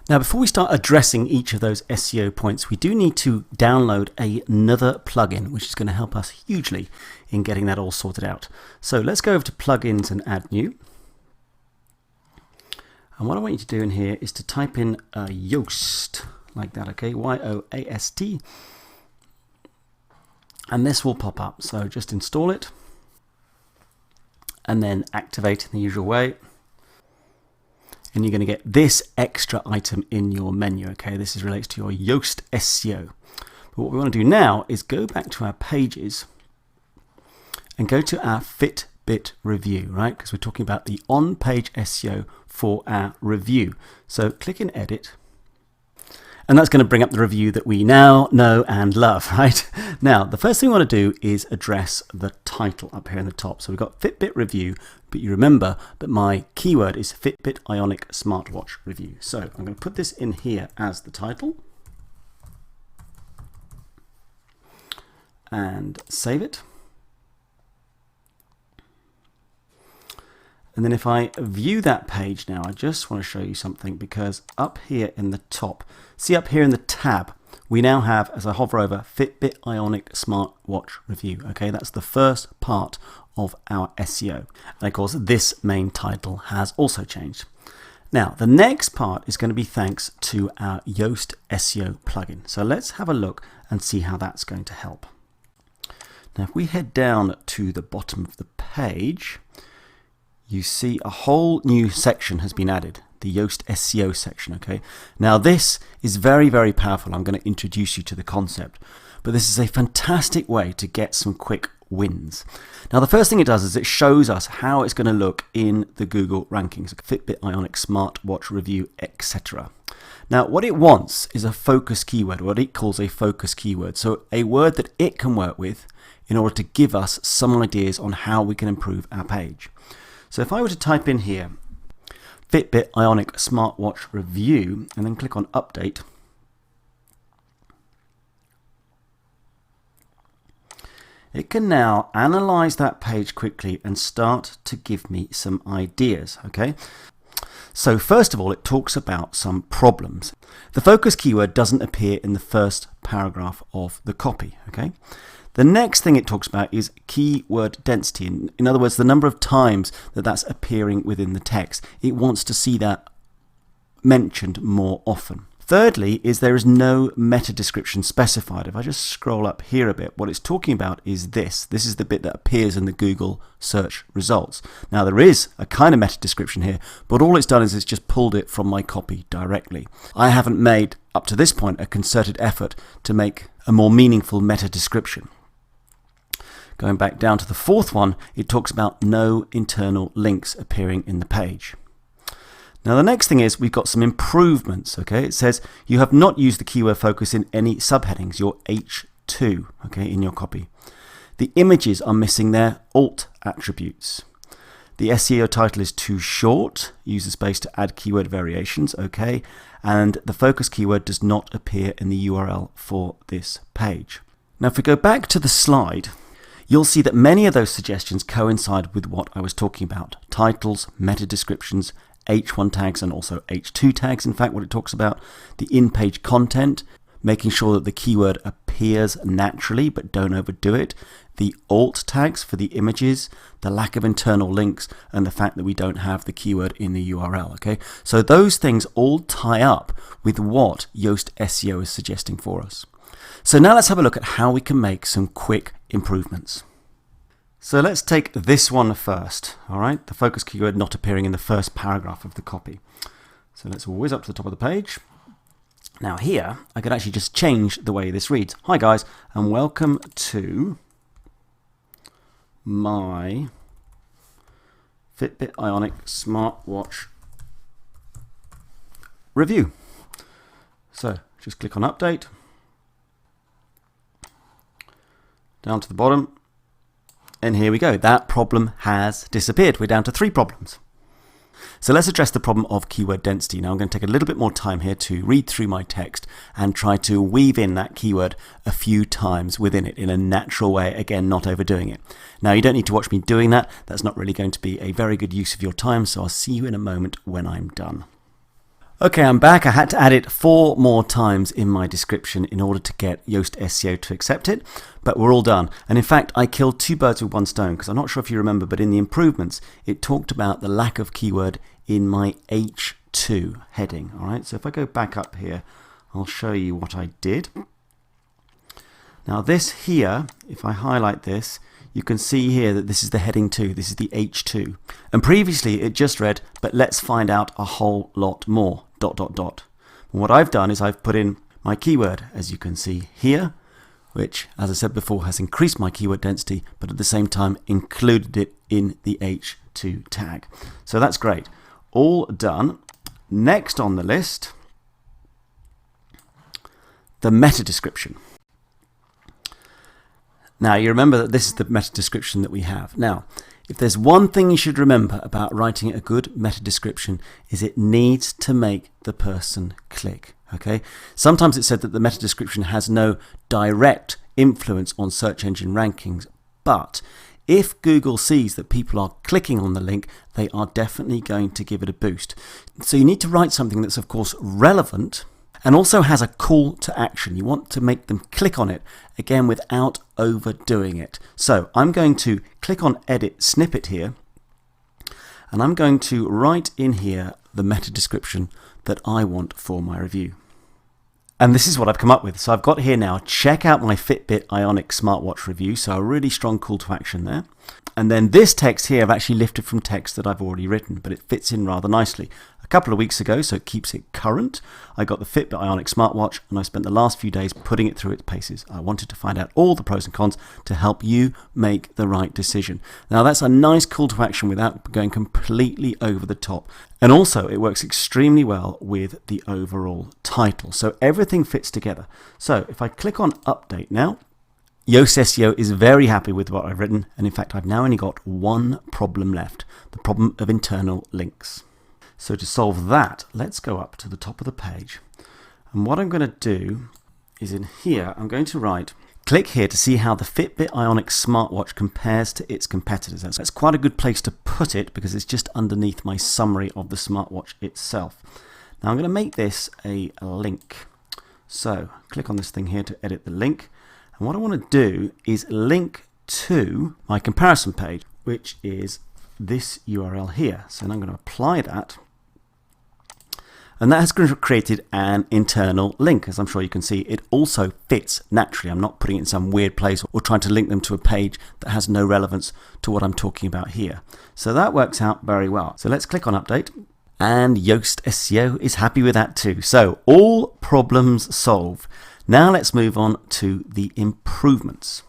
Now, before we start addressing each of those SEO points, we do need to download another plugin, which is going to help us hugely in getting that all sorted out. So let's go over to plugins and add new. And what I want you to do in here is to type in Yoast, like that, okay? Y-O-A-S-T. And this will pop up. So just install it and then activate in the usual way. And you're going to get this extra item in your menu, okay? This relates to your Yoast SEO. But what we want to do now is go back to our pages and go to our Fitbit review, right? Because we're talking about the on-page SEO for our review. So click in Edit. And that's going to bring up the review that we now know and love, right? Now, the first thing we want to do is address the title up here in the top. So we've got Fitbit review, but you remember that my keyword is Fitbit Ionic smartwatch review. So I'm going to put this in here as the title and save it. And then if I view that page now, I just want to show you something, because up here in the top, see up here in the tab, we now have, as I hover over, Fitbit Ionic smartwatch review. Okay, that's the first part of our SEO. And of course, this main title has also changed. Now, the next part is going to be thanks to our Yoast SEO plugin. So let's have a look and see how that's going to help. Now, if we head down to the bottom of the page, you see a whole new section has been added, the Yoast SEO section, okay? Now this is very, very powerful. I'm going to introduce you to the concept, but this is a fantastic way to get some quick wins. Now the first thing it does is it shows us how it's going to look in the Google rankings, Fitbit Ionic smartwatch review, etc. Now what it wants is a focus keyword, what it calls a focus keyword. So a word that it can work with in order to give us some ideas on how we can improve our page. So if I were to type in here, Fitbit Ionic smartwatch review, and then click on update, it can now analyze that page quickly and start to give me some ideas, okay? So first of all, it talks about some problems. The focus keyword doesn't appear in the first paragraph of the copy, okay? The next thing it talks about is keyword density. In other words, the number of times that that's appearing within the text. It wants to see that mentioned more often. Thirdly, is there is no meta description specified. If I just scroll up here a bit, what it's talking about is this. This is the bit that appears in the Google search results. Now there is a kind of meta description here, but all it's done is it's just pulled it from my copy directly. I haven't made, up to this point, a concerted effort to make a more meaningful meta description. Going back down to the fourth one, it talks about no internal links appearing in the page. Now the next thing is we've got some improvements, okay? It says you have not used the keyword focus in any subheadings, your H2, okay, in your copy. The images are missing their alt attributes. The SEO title is too short, use the space to add keyword variations, okay? And the focus keyword does not appear in the URL for this page. Now if we go back to the slide, you'll see that many of those suggestions coincide with what I was talking about. Titles, meta descriptions, H1 tags, and also H2 tags. In fact, what it talks about, the in-page content, making sure that the keyword appears naturally but don't overdo it, the alt tags for the images, the lack of internal links, and the fact that we don't have the keyword in the URL. Okay, so those things all tie up with what Yoast SEO is suggesting for us. So now let's have a look at how we can make some quick improvements. So let's take this one first, all right? The focus keyword not appearing in the first paragraph of the copy. So let's whiz up to the top of the page. Now here, I could actually just change the way this reads. Hi guys, and welcome to my Fitbit Ionic smartwatch review. So just click on update. Down to the bottom, and here we go. That problem has disappeared. We're down to 3 problems. So let's address the problem of keyword density. Now I'm going to take a little bit more time here to read through my text and try to weave in that keyword a few times within it in a natural way, again, not overdoing it. Now you don't need to watch me doing that. That's not really going to be a very good use of your time, so I'll see you in a moment when I'm done. Okay, I'm back. I had to add it 4 more times in my description in order to get Yoast SEO to accept it, but we're all done. And in fact, I killed 2 birds with 1 stone, because I'm not sure if you remember, but in the improvements, it talked about the lack of keyword in my H2 heading. All right, so if I go back up here, I'll show you what I did. Now this here, if I highlight this, you can see here that this is the heading 2, this is the H2. And previously it just read, but let's find out a whole lot more, ... And what I've done is I've put in my keyword, as you can see here, which, as I said before, has increased my keyword density, but at the same time included it in the H2 tag. So that's great. All done. Next on the list, the meta description. Now, you remember that this is the meta description that we have. Now, if there's one thing you should remember about writing a good meta description, is it needs to make the person click. Okay? Sometimes it's said that the meta description has no direct influence on search engine rankings, but if Google sees that people are clicking on the link, they are definitely going to give it a boost. So you need to write something that's, of course, relevant and also has a call to action. You want to make them click on it, again, without overdoing it. So I'm going to click on Edit Snippet here, and I'm going to write in here the meta description that I want for my review. And this is what I've come up with. So I've got here now, check out my Fitbit Ionic smartwatch review. So a really strong call to action there. And then this text here I've actually lifted from text that I've already written, but it fits in rather nicely. A couple of weeks ago, so it keeps it current, I got the Fitbit Ionic smartwatch and I spent the last few days putting it through its paces. I wanted to find out all the pros and cons to help you make the right decision. Now that's a nice call to action without going completely over the top. And also it works extremely well with the overall title. So everything fits together. So if I click on Update now, Yoast SEO is very happy with what I've written, and in fact I've now only got one problem left, the problem of internal links. So to solve that, let's go up to the top of the page, and what I'm going to do is in here I'm going to write, click here to see how the Fitbit Ionic smartwatch compares to its competitors. That's quite a good place to put it because it's just underneath my summary of the smartwatch itself. Now I'm going to make this a link. So click on this thing here to edit the link. And what I want to do is link to my comparison page, which is this URL here. So now I'm going to apply that. And that has created an internal link. As I'm sure you can see, it also fits naturally. I'm not putting it in some weird place or trying to link them to a page that has no relevance to what I'm talking about here. So that works out very well. So let's click on Update. And Yoast SEO is happy with that too. So all problems solved. Now let's move on to the improvements.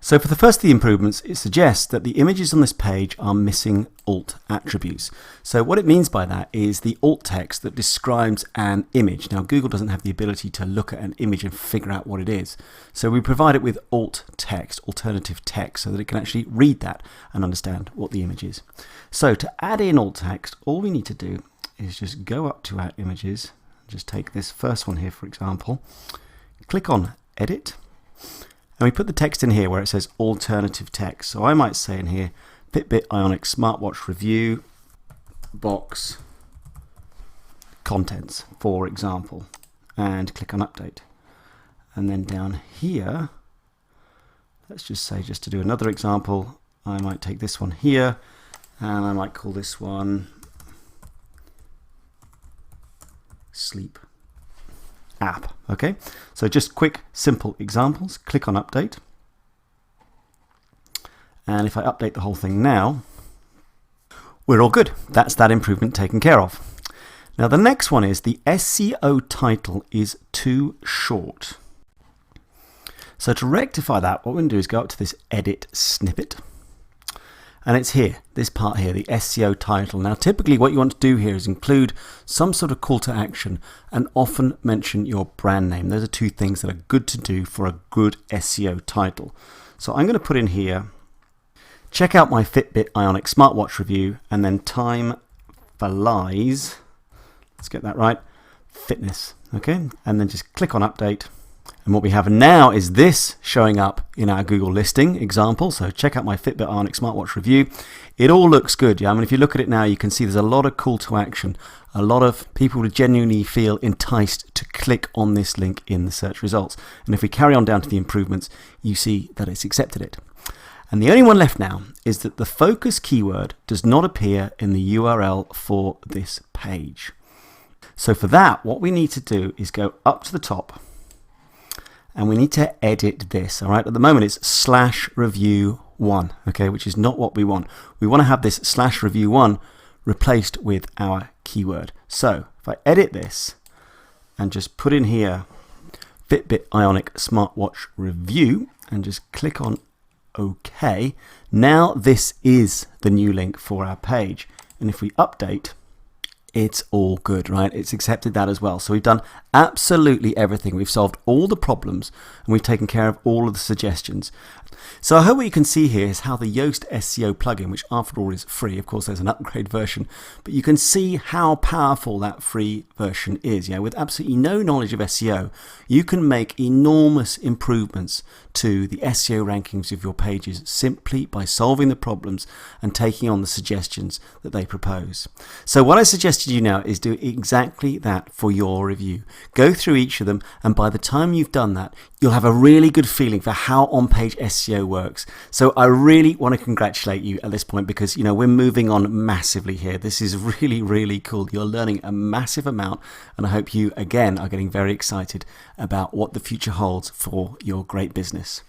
So for the first of the improvements, it suggests that the images on this page are missing alt attributes. So what it means by that is the alt text that describes an image. Now Google doesn't have the ability to look at an image and figure out what it is. So we provide it with alt text, alternative text, so that it can actually read that and understand what the image is. So to add in alt text, all we need to do is just go up to our images, just take this first one here for example, click on Edit, and we put the text in here where it says alternative text. So I might say in here, Fitbit Ionic smartwatch review, box, contents, for example, and click on Update. And then down here, let's just say, just to do another example, I might take this one here, and I might call this one Sleep App. Okay, so just quick simple examples. Click on Update, and if I update the whole thing now, we're all good. That's that improvement taken care of. Now the next one is the SEO title is too short. So to rectify that, what we're going to do is go up to this Edit Snippet, and it's here, this part here, the SEO title. Now typically what you want to do here is include some sort of call to action and often mention your brand name. Those are two things that are good to do for a good SEO title. So I'm going to put in here, check out my Fitbit Ionic smartwatch review, and then time flies, let's get that right, fitness, okay? And then just click on Update, And what we have now is this showing up in our Google listing example. So check out my Fitbit Ionic smartwatch review. It all looks good. Yeah, I mean, if you look at it now, you can see there's a lot of call to action. A lot of people would genuinely feel enticed to click on this link in the search results. And if we carry on down to the improvements, you see that it's accepted it. And the only one left now is that the focus keyword does not appear in the URL for this page. So for that, what we need to do is go up to the top and we need to edit this. All right, at the moment it's /review1, okay, which is not what we want. We want to have this /review1 replaced with our keyword. So if I edit this and just put in here Fitbit Ionic smartwatch review and just click on OK, now this is the new link for our page. And if we update, it's all good, right? It's accepted that as well. So we've done absolutely everything. We've solved all the problems and we've taken care of all of the suggestions. So I hope what you can see here is how the Yoast SEO plugin, which after all is free, of course there's an upgrade version, but you can see how powerful that free version is. Yeah, with absolutely no knowledge of SEO, you can make enormous improvements to the SEO rankings of your pages simply by solving the problems and taking on the suggestions that they propose. So what I suggest you now is do exactly that for your review. Go through each of them, and by the time you've done that, you'll have a really good feeling for how on-page SEO works. So I really want to congratulate you at this point because, you know, we're moving on massively here. This is really, really cool. You're learning a massive amount, and I hope you, again, are getting very excited about what the future holds for your great business.